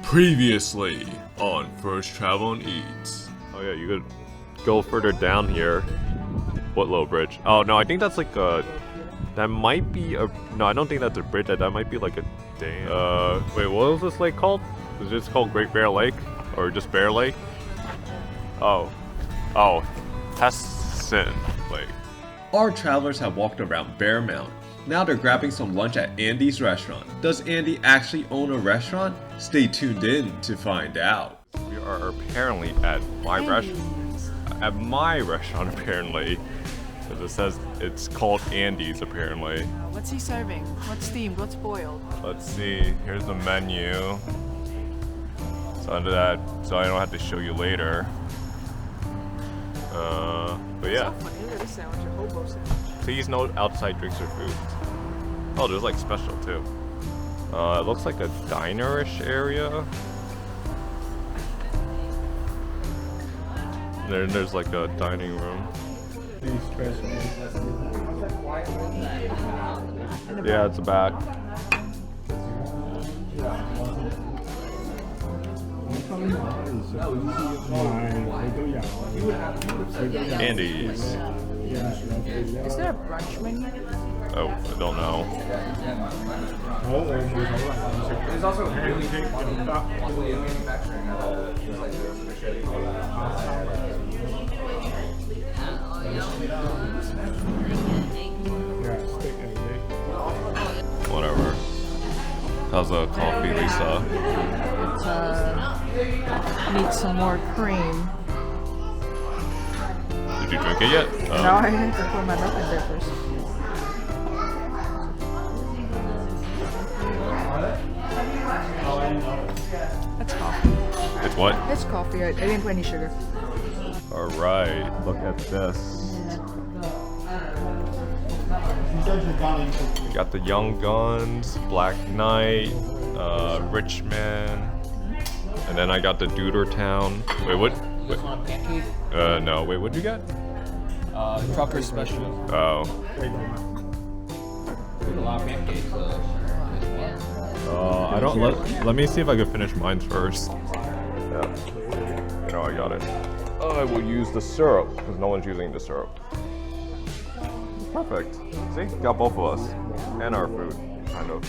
Previously on First Travel and Eats. Oh yeah, you could go further down here. What low bridge? Oh no, I think that's like a... That might be a... No, I don't think that's a bridge. That might be like a dam. Wait, what was this lake called? Is this called Great Bear Lake? Or just Bear Lake? Oh. Oh. Hessin Lake. Our travelers have walked around Bear Mountain. Now they're grabbing some lunch at Andy's restaurant. Does Andy actually own a restaurant? Stay tuned in to find out. We are apparently at my restaurant. At my restaurant, apparently. Because it says it's called Andy's, apparently. What's he serving? What's steamed? What's boiled? Let's see. Here's the menu. So under that, so I don't have to show you later. But yeah. It's so funny. Look at this sandwich, a hobo sandwich. Please no outside drinks or food. Oh, there's like special too. It looks like a diner-ish area. There's like a dining room. Yeah, it's a back. Andy's. Is there a brunch menu? Oh, I don't know. There's also manufacturing. Whatever. How's the coffee, Lisa? Need some more cream. Did you drink it yet? No, I have to put my milk in there first. That's coffee. It's what? It's coffee. I didn't put any sugar. Alright, look at this. We got the Young Guns, Black Knight, Richmond, and then I got the Deuter Town. Wait, what? Wait. No, wait, what'd you get? Trucker special. Oh. A lot of pancakes. I don't, let me see if I can finish mine first. Yeah. You know, I got it. I will use the syrup, because no one's using the syrup. Perfect. See? Got both of us. And our food. Kind of.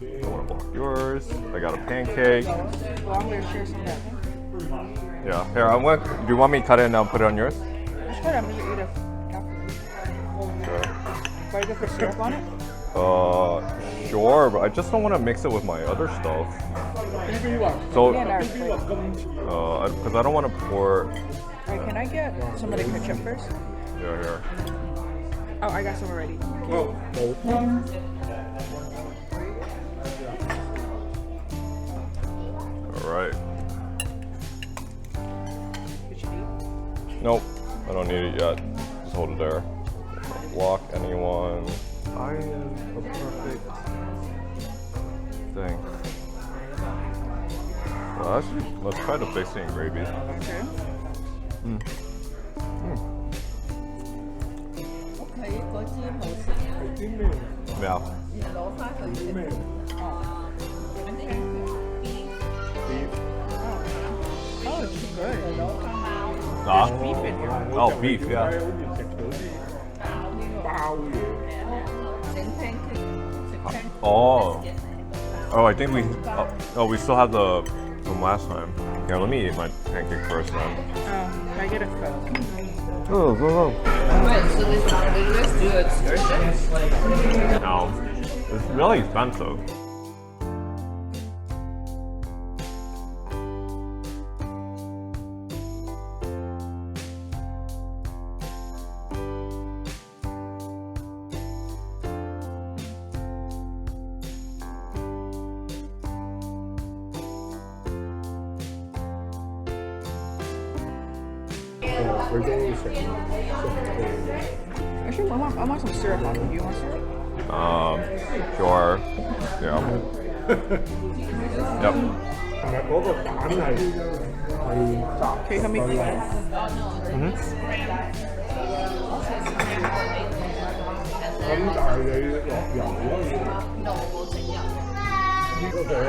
I want to block yours. I got a pancake. Well, I'm going to share some of that. Yeah. Here, do you want me to cut it and now put it on yours? That's good. I'm going to eat it after. Sure. Do I get the syrup on it? Sure, but I just don't want to mix it with my other stuff. So, because I don't want to pour... Alright, can I get some of the ketchup first? Yeah, here. Oh, I got some already. Alright. Did you eat? Nope, I don't need it yet. Just hold it there. Don't block anyone. I am a perfect thing. Well, actually, let's try the basic and gravy. Okay. Yeah. Oh, it's good. Beef in here. Oh, beef, yeah. Oh. Oh, I think we... Oh, we still have the... from last time. Yeah, let me eat my pancake first then. Can I get a Coke? Oh, go. Wait, so let's do excursion? No. It's really expensive. Actually, I want some syrup on it. Do you want syrup? Sure. Yeah. Yep. Can you help me?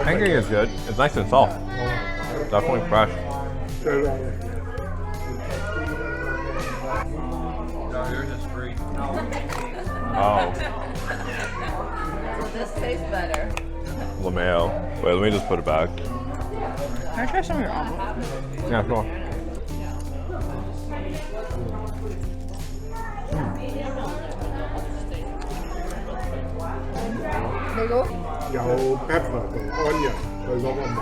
Pancake is good. It's nice and soft. Definitely fresh. No, yours is free. Oh, This tastes better. LaMayo. Wait, let me just put it back. Can I try some of your omelet? Yeah, sure. There you go. 有 pepper 同 onion，佢嗰個冇。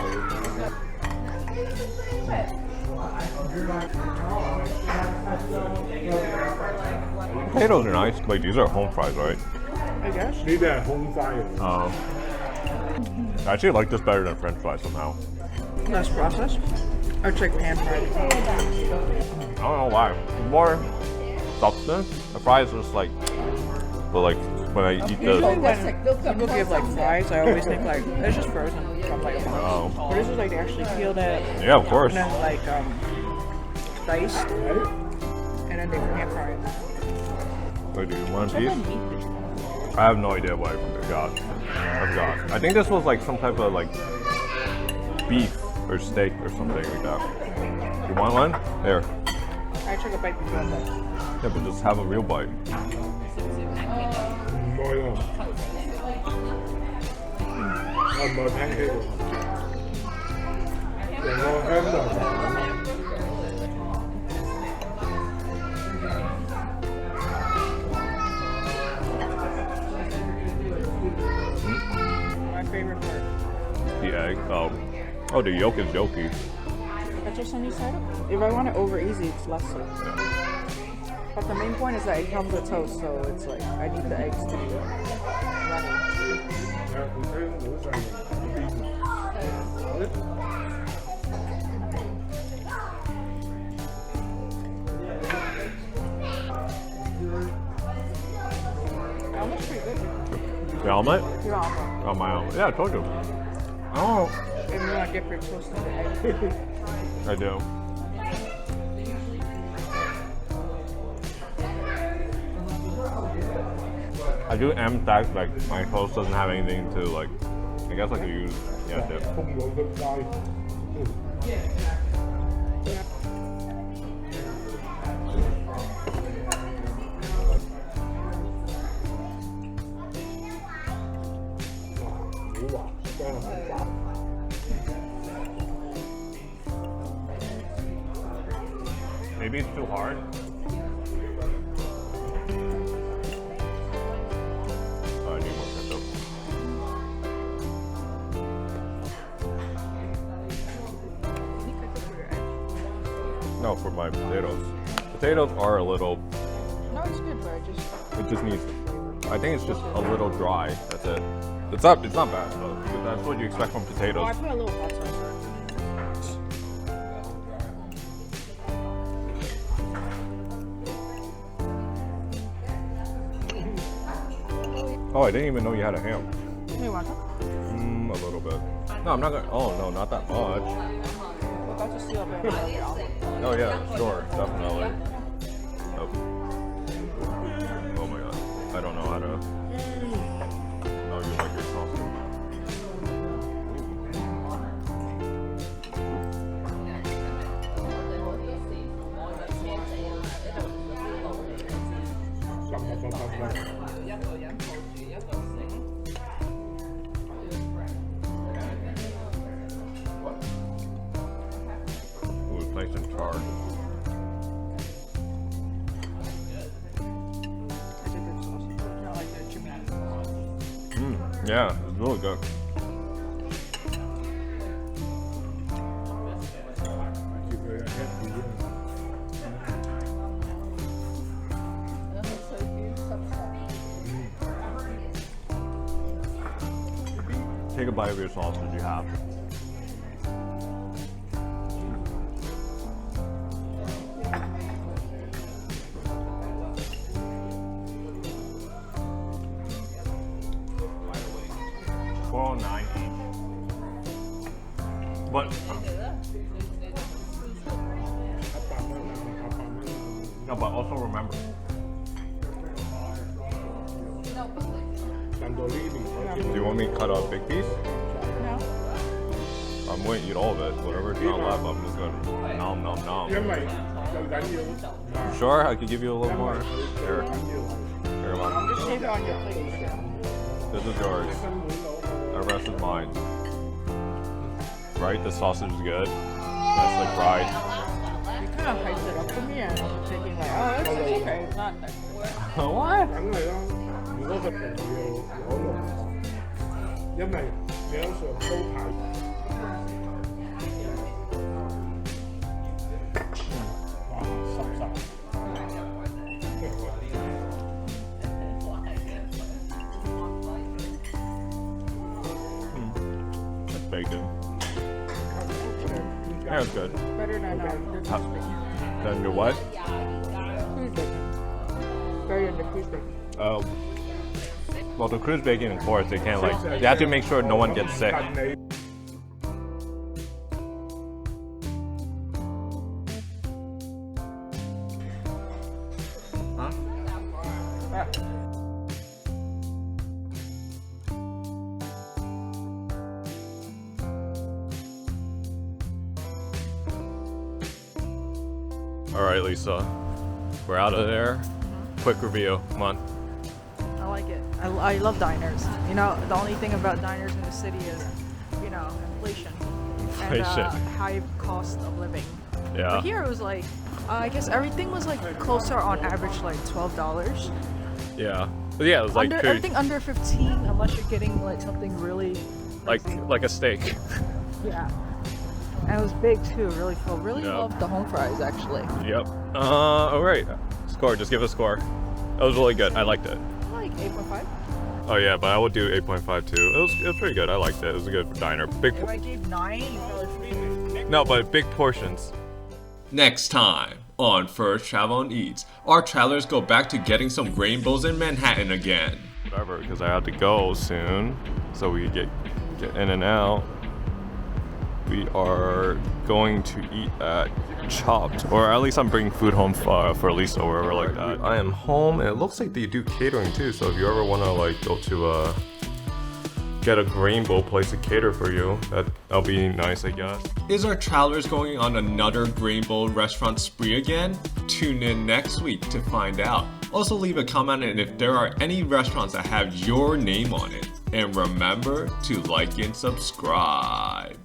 Potatoes are nice. Like these are home fries, right? I guess. 呢啲係空翻嘅。 I actually like this better than French fries somehow. Less processed. It's like pan fried. I don't know why. More substance. The fries are just like, but like when I eat Usually this. when people give like fries, I always think like it's just frozen from like a box. Oh. But this is like they actually peeled it Yeah, of course. and then like diced and then they pan fry it. Wait, do you want a What piece? kind of meat did you I have no idea what I got. I forgot. I think this was like some type of like beef or steak or something like that. You want one? Here. I took a bite before that. Yeah, but just have a real bite. 唔該啊。我唔係 pancake 喎，成個香腸。 My favorite part. The egg. Oh, the yolk is yolky. That's just on each side. If I want it over easy, it's less so. But the main point is that it comes with toast, so it's like I need the eggs to be runny. 唔聽到上面。 Almost pretty good. The omelet? Your omelet. Oh, my omelet. Yeah, I told you. Oh, If you want to dip your toast in the egg. I do. I do M that like my toast doesn't have anything to like. I guess I could use dip. 風佬出街。 Maybe it's too hard. I need more ketchup. No, for my potatoes. Potatoes are a little. No, it's good, but It just needs. I think it's just a little dry. That's it. It's not bad, but that's what you expect from Oh, I potatoes. put a little hot sauce on it. Oh, I didn't even know you had a ham. You want some? A little bit. No, I'm not gonna. Oh no, not that much. We're about to see up there. Oh yeah, sure, definitely. Oh. Oh my god, I don't know how to. Oh, you like your sauce? Ooh, it's nice and charred. It's a good sauce. Not like the chicken. Yeah, it's really good. Take a bite of your sausage you have. $4.09 each. But no, but also remember. Do you want me to cut a big piece? No. I'm going to eat all of it. Whatever's not left, I'm just going to nom nom nom. 因為又緊要。 Sure, I could give you a little more. Here, here, Mom. I'm just shaking on your plate. This is yours. The rest is mine. Right? The sausage is good. That's like fried. You kind of hyped it up for me, and I'm thinking like, oh, it's okay. It's not that good. What? 梗係啦，如果佢要攞肉，因為你喺上高排。哇，濕濕。That's bacon. Yeah, it's good. Better than the cruise bacon. Then your what? Cruise bacon. Better than the cruise bacon. Oh. Well, the cruise bacon, of course, they can't like. They have to make sure no one gets sick. Alright, Lisa. We're out of there. Quick review. Come on. I like it. I love diners. You know, the only thing about diners in the city is, you know, inflation. And high cost of living. Yeah. But here it was like, I guess everything was like closer on average, like $12. Yeah. But yeah, it was like everything under 15, unless you're getting like something really like a steak. Yeah. And it was big too, really full. Really loved the home fries actually. Yep. Alright. Score, just give it a score. That was really good. I liked it. Like 8.5. Oh yeah, but I would do 8.5 too. It was pretty good. I liked it. It was a good diner. Big If I gave 9, you probably No, but big portions. Next time on First Travel and Eats, our travelers go back to getting some rainbows in Manhattan again. Whatever, because I have to go soon, so we get in and out. We are going to eat at Chopped, or at least I'm bringing food home for Lisa or wherever like that. I am home, and it looks like they do catering too. So if you ever want to like go to get a rainbow place to cater for you, that'll be nice, I guess. Is our travelers going on another rainbow restaurant spree again? Tune in next week to find out. Also leave a comment and if there are any restaurants that have your name on it. And remember to like and subscribe.